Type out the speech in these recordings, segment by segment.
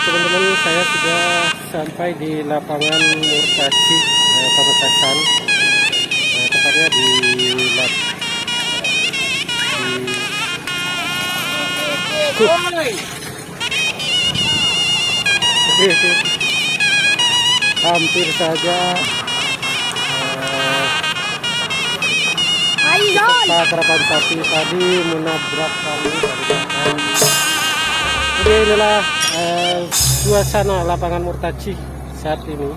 teman-teman, saya sudah sampai di lapangan Murtaci Pamekasan, tepatnya di hampir saja peserta karapan sapi tadi menabrak kami dari belakang. Jadi inilah suasana lapangan Murtaci saat ini.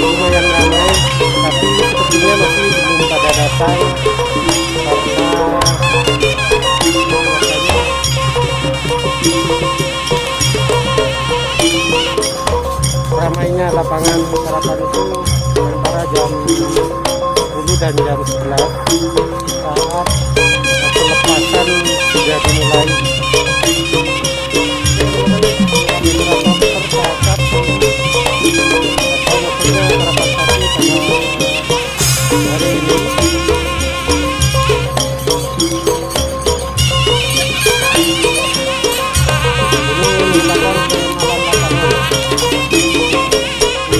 Lumayan ramai, tapi sepertinya masih belum pada datang karena ramainya lapangan karapan itu antara jam 10 dan jam 11 saat pelepasan sudah dimulai.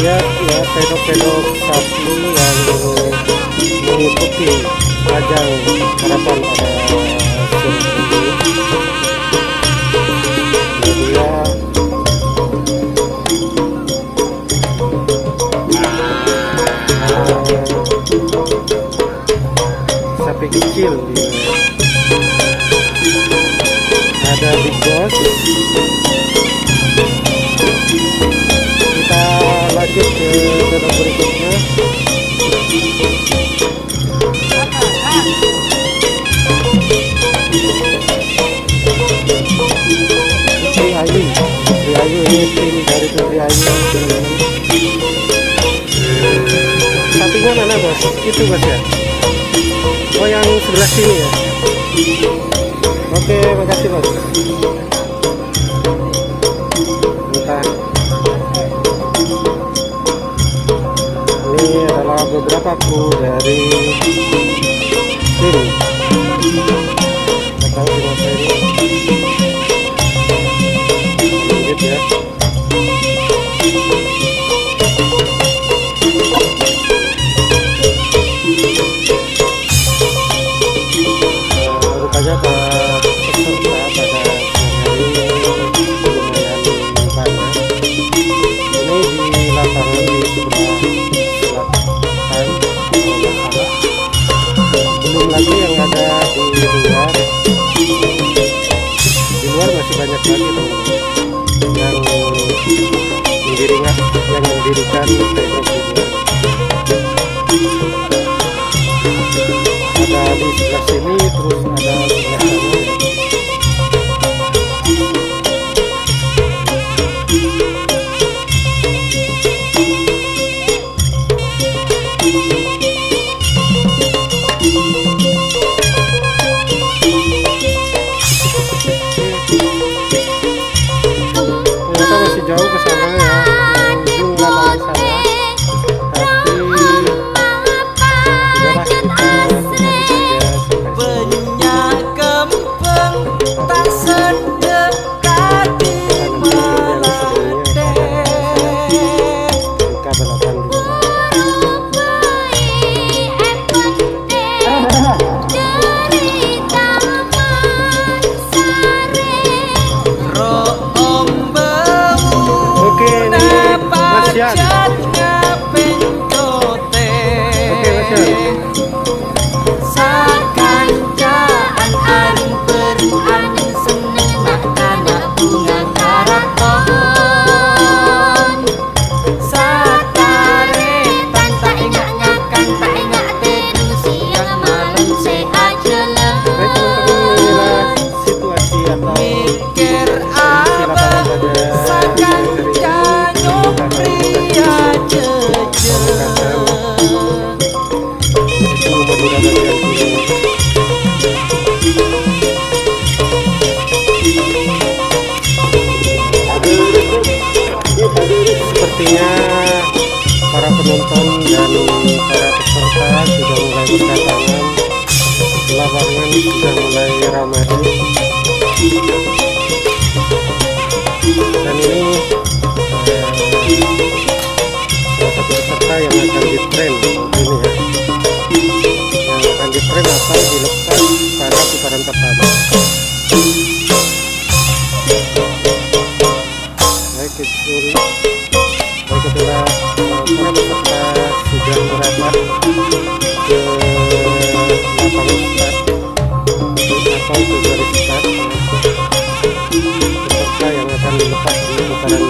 Lihat ya pedok-pedok sapi yang mengikuti ajang karapan pada musim ini. Dia sapi kecil, ada big boss. Kita lanjut ke pedok berikutnya. Putri Ayu ini tim dari Putri Ayu. Sapinya mana bos? Itu bos ya? Oh yang sebelah sini ya? Oke, makasih bos. Bentar. Ini adalah beberapa kru dari tim. Nggak tahu di mana ini. Lanjut ya. Rupanya peserta pada siang hari lumayan banyak. Ini di lapangan di sebelah selatan, belum lagi yang ada di luar. Di luar masih banyak lagi teman-teman yang mendirikan pedok di luar. Ada di sebelah sini, terus ada di sebelah sana. Ternyata masih jauh ke sana ya, ujung lapangan sana. Tapi sudahlah, kita kembali saja sepertinya para penonton dan para peserta sudah mulai berdatangan. Lapangan Bukit Suri. Baik itulah para peserta sudah merapat ke lapangan start atau ke garis start, peserta yang akan dilepas di putaran